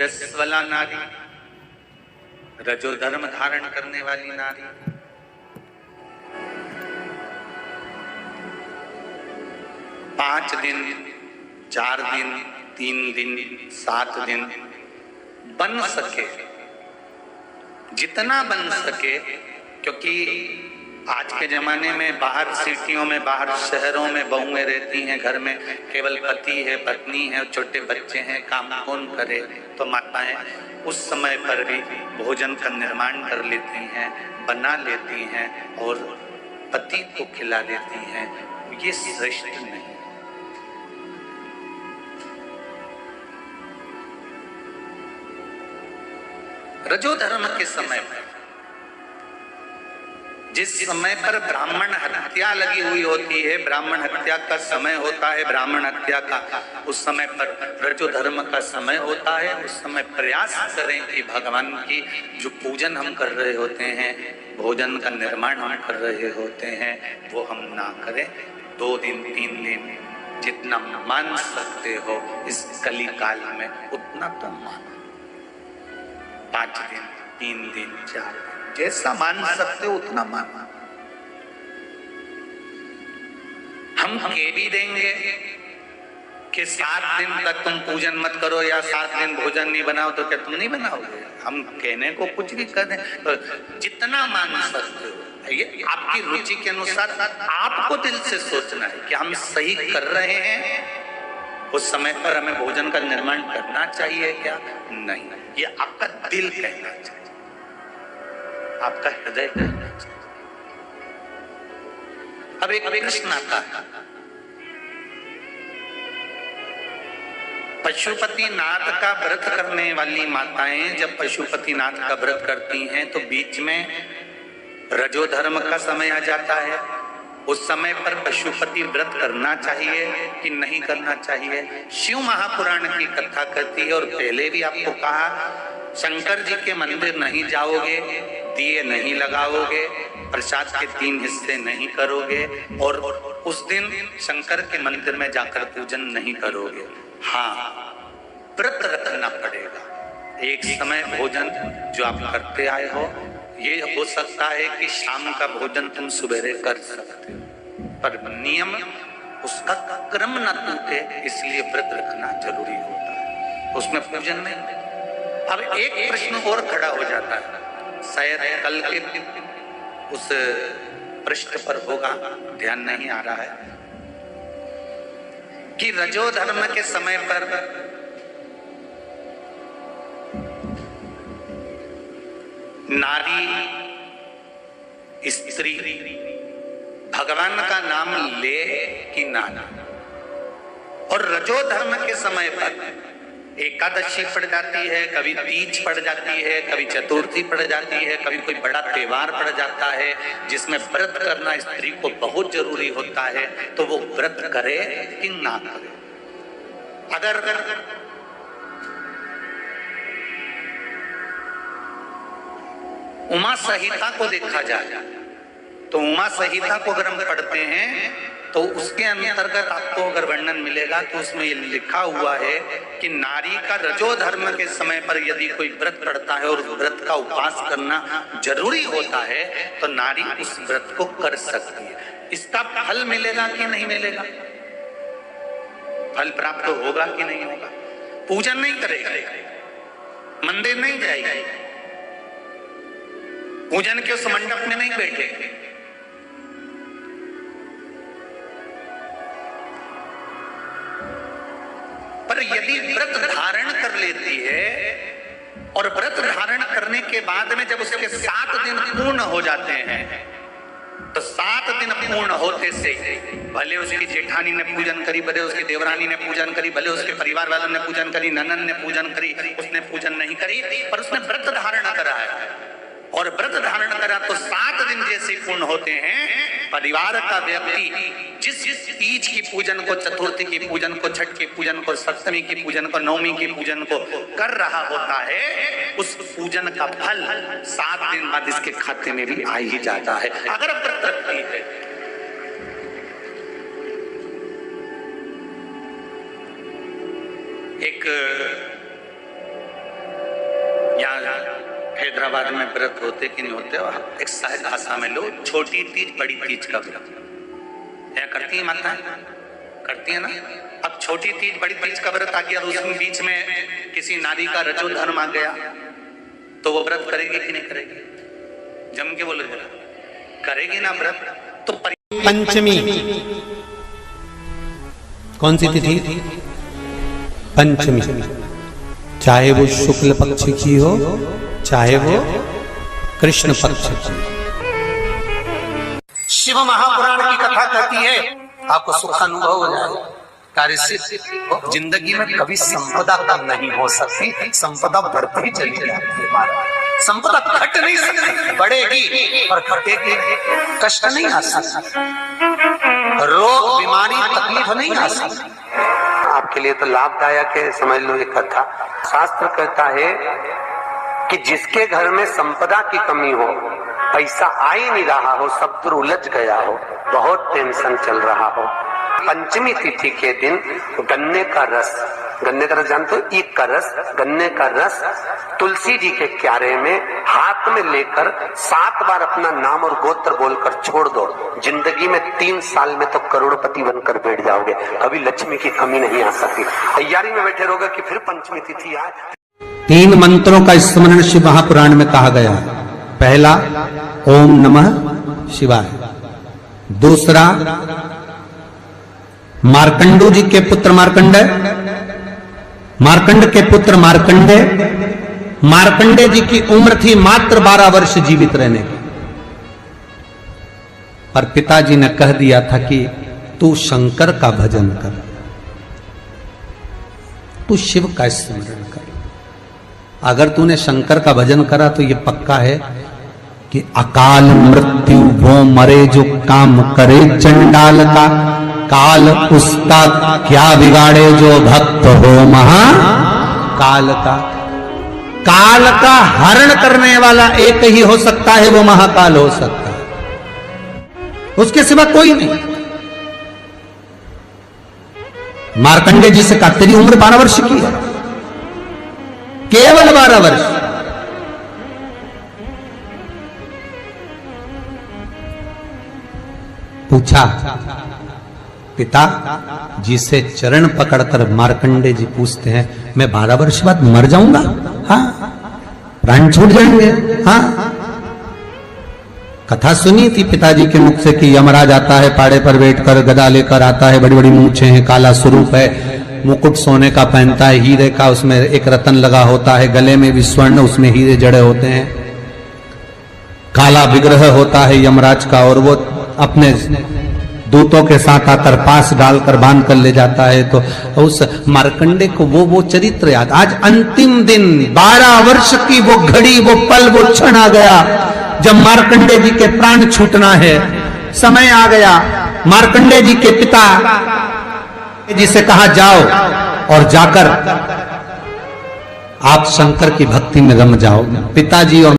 रजस्वला नारी, रजो धर्म धारण करने वाली नारी, पांच दिन, 4 दिन, 3 दिन, 7 दिन बन सके, जितना बन सके, क्योंकि आज के जमाने में बाहर सिटियों में, बाहर शहरों में बहुएं रहती हैं, घर में केवल पति है, पत्नी है, छोटे बच्चे हैं, काम कौन करे। तो माताएं उस समय पर भी भोजन का निर्माण कर लेती हैं, बना लेती हैं और पति को खिला देती हैं। ये श्रेष्ठ नहीं। रजो धर्म के समय पर, जिस समय पर ब्राह्मण हत्या लगी हुई होती है, ब्राह्मण हत्या का समय होता है, ब्राह्मण हत्या का उस समय पर रजो धर्म का समय होता है। उस समय प्रयास करें कि भगवान की जो पूजन हम कर रहे होते हैं, भोजन का निर्माण हम कर रहे होते हैं, वो हम ना करें। 2 दिन 3 दिन जितना मान सकते हो इस कली काल में उतना तो मानो। 5 दिन, 3 दिन, 4 दिन, जैसा मान सकते हो उतना मानो। हम कह भी देंगे कि 7 दिन तक तुम पूजन मत करो या 7 दिन भोजन नहीं बनाओ, तो क्या तुम नहीं बनाओगे? हम कहने को कुछ भी कर दें, तो जितना मान सकते हो, ये आपकी रुचि के अनुसार आपको दिल से सोचना है कि हम सही कर रहे हैं। उस समय पर हमें भोजन का निर्माण करना चाहिए क्या? नहीं, ये आपका दिल कहना चाहिए, आपका हृदय कहना चाहिए। अब एक प्रश्न आता है, पशुपतिनाथ का व्रत करने वाली माताएं जब पशुपतिनाथ का व्रत करती हैं तो बीच में रजो धर्म का समय आ जाता है। उस समय पर पशुपति व्रत करना चाहिए कि नहीं करना चाहिए? शिव महापुराण की कथा कहती है, और पहले भी आपको कहा, शंकर जी के मंदिर नहीं जाओगे, दिए नहीं लगाओगे, प्रसाद के 3 हिस्से नहीं करोगे, और उस दिन शंकर के मंदिर में जाकर पूजन नहीं करोगे। हाँ, व्रत रखना पड़ेगा। एक समय भोजन जो आप करते आए हो, ये हो सकता है कि शाम का भोजन तुम सुबेरे कर सकते हो, पर नियम उसका क्रम न टूटे, इसलिए व्रत रखना जरूरी होता है, उसमें पूजन नहीं। अब एक प्रश्न और खड़ा हो जाता है, शायद कल के उस पृष्ठ पर होगा, ध्यान नहीं आ रहा है, कि रजो धर्म के समय पर नारी, स्त्री भगवान का नाम ले कि ना, और रजो धर्म के समय पर एकादशी पड़ जाती है, कभी तीज पड़ जाती है, कभी चतुर्थी पड़ जाती है, कभी कोई बड़ा त्योहार पड़ जाता है जिसमें व्रत करना स्त्री को बहुत जरूरी होता है, तो वो व्रत करे कि ना करे? अगर उमा संहिता को देखा जाए तो उमा संहिता को अगर हम पढ़ते हैं तो उसके अंतर्गत आपको अगर वर्णन मिलेगा तो उसमें ये लिखा हुआ है कि नारी का रजो धर्म के समय पर यदि कोई व्रत पड़ता है और व्रत का उपवास करना जरूरी होता है तो नारी उस व्रत को कर सकती है। इसका फल मिलेगा कि नहीं मिलेगा? फल प्राप्त होगा कि नहीं होगा? पूजन नहीं करेगा, मंदिर नहीं जाएगी, पूजन के उस मंडप में नहीं बैठेगी, पर यदि व्रत धारण कर लेती है और व्रत धारण करने के बाद में जब उसके 7 दिन पूर्ण हो जाते हैं, तो 7 दिन पूर्ण होते से भले उसकी जेठानी ने पूजन करी, भले उसकी देवरानी ने पूजन करी, भले उसके परिवार वालों ने पूजन करी, ननन ने पूजन करी, उसने पूजन नहीं करी, पर उसने व्रत धारण करा है। और व्रत धारण करा तो 7 दिन जैसे पूर्ण होते हैं, परिवार का व्यक्ति जिस तीज की पूजन को, चतुर्थी की पूजन को, छठ की पूजन को, सप्तमी की पूजन को, नवमी की पूजन को कर रहा होता है, उस पूजन का फल 7 दिन बाद इसके खाते में भी आ ही जाता है, अगर व्रत रखती है। एक हैदराबाद में व्रत होते कि नहीं होते, और एक सहज भाषा में लो, छोटी तीज बड़ी तीज का व्रत क्या करती है माताएं? करती है ना। अब छोटी तीज बड़ी तीज का व्रत आ गया, उसमें बीच में किसी नारी का रजो धर्म आ गया, तो वो व्रत करेगी कि नहीं करेगी? जम के बोलो जरा, करेगी ना व्रत। तो पंचमी कौन सी तिथि? पंचमी, चाहे वो शुक्ल पक्ष की हो चाहे वो कृष्ण पक्ष की। शिव महापुराण की कथा कहती है, आपको सुख अनुभव हो जाएगा। कार्य सिद्ध। जिंदगी में कभी संपदा कम नहीं हो सकती, संपदा बढ़ती चली जाती है। संपदा घट नहीं सकती, बढ़ेगी और घटेगी, कष्ट नहीं आ सकता, रोग बीमारी तकलीफ नहीं आ सकती। आपके लिए तो लाभदायक है, समझ लो ये कथा। शास्त्र कहता है कि जिसके घर में संपदा की कमी हो, पैसा आ ही नहीं रहा हो, सब दूर उलझ गया हो, बहुत टेंशन चल रहा हो, पंचमी तिथि के दिन गन्ने का रस जानते हो, ईख का रस, गन्ने का रस तुलसी जी के क्यारे में हाथ में लेकर 7 बार अपना नाम और गोत्र बोलकर छोड़ दो, जिंदगी में 3 साल में तो करोड़पति बनकर बैठ जाओगे, कभी लक्ष्मी की कमी नहीं आ सकती। तैयारी में बैठे रहोगे कि फिर पंचमी तिथि आए। 3 मंत्रों का स्मरण शिव महापुराण में कहा गया। पहला ओम नमः शिवाय, दूसरा मार्कंडू जी के पुत्र मार्कंडेय, मार्कंड के पुत्र मार्कंडेय, मार्कंडेय जी की उम्र थी मात्र 12 वर्ष जीवित रहने की, पर पिताजी ने कह दिया था कि तू शंकर का भजन कर, तू शिव का स्मरण कर। अगर तूने शंकर का भजन करा तो ये पक्का है कि अकाल मृत्यु वो मरे जो काम करे चंडाल का, काल उसका क्या बिगाड़े जो भक्त हो महा काल का। काल का हरण करने वाला एक ही हो सकता है, वो महाकाल हो सकता है, उसके सिवा कोई नहीं। मार्कंडेय जी से कहा तेरी उम्र 12 वर्ष की है, केवल 12 वर्ष। पूछा पिता जी से चरण पकड़कर मार्कंडेय जी पूछते हैं, मैं 12 वर्ष बाद मर जाऊंगा? हाँ, प्राण छूट जाएंगे। हाँ, कथा सुनी थी पिताजी के मुख से कि यमराज आता है, पाड़े पर बैठकर गदा लेकर आता है, बड़ी बड़ी मूंछें हैं, काला स्वरूप है, मुकुट सोने का पहनता है, हीरे का उसमें एक रतन लगा होता है, गले में भी स्वर्ण, उसमें हीरे जड़े होते हैं, काला विग्रह होता है यमराज का, और वो अपने दूतों के साथ आकर पास डालकर बांध कर ले जाता है। तो उस मार्कंडेय को वो चरित्र याद। आज अंतिम दिन 12 वर्ष की वो घड़ी, वो पल, वो क्षण आ गया जब मार्कंडेय जी के प्राण छूटना है। समय आ गया। मार्कंडेय जी के पिता जी से कहा जाओ और जाकर आप शंकर की भक्ति में रम जाओ। पिताजी और